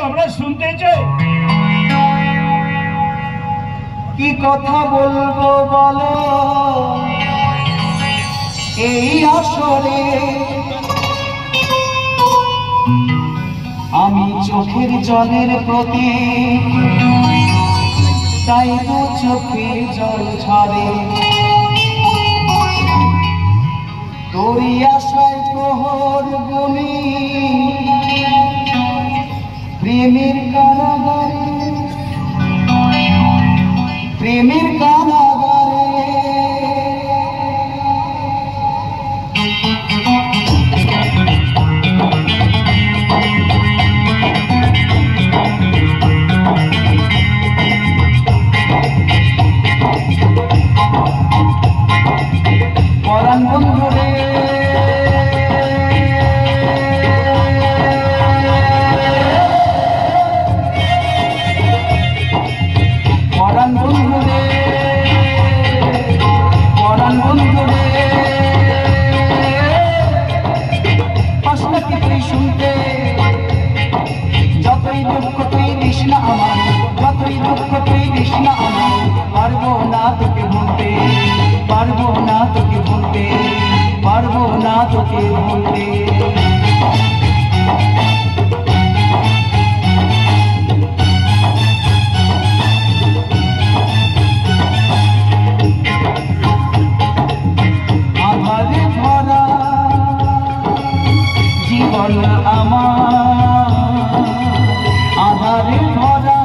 আমরা শুনতে চাই। কি কথা বলবো বলো এই আসরে, আমি চোখের জলের প্রতি তাই তো চোখে জল ছাড়ে। তোরই আশায় প্রহর গুনি প্রেমের কারাগারে, প্রেমের কারাগারে। পরাণ বন্ধু রে পরাণ বন্ধু রে পরাণ বন্ধু রে কষ্টকে তুই শুনতে, যতই দুঃখ তুই দিস না আমার, যতই দুঃখ তুই দিস না আমার, পারবো না তোকে ভুলতে, পারবো না তোকে ভুলতে, পারবো না তোকে ভুলতে। আধারে ভরা জীবন আমার, আধারে ভরা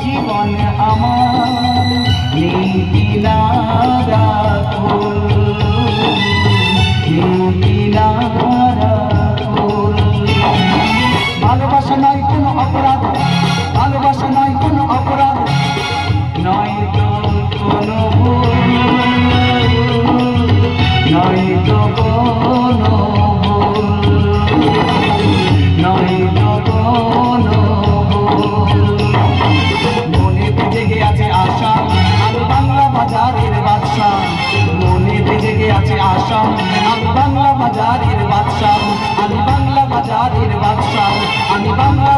জীবন আমার, নেই কিনারা ফুল, নেই কিনারা ফুল। ভালোবাসা নয় কোনো অপরাধ, ভালোবাসা নয় কোনো অপরাধ, নয় তো কোনো ভুল, নয় তো কোনো ভুল, নয় তো কোনো ভুল। মনেতে জেগে আছে আশা আমি বাংলা বাজারের বাদশা, মনেতে জেগে আছে আশা আমি বাংলা বাজারের বাদশা, আমি বাংলা বাজারের বাদশা, আমি বাংলা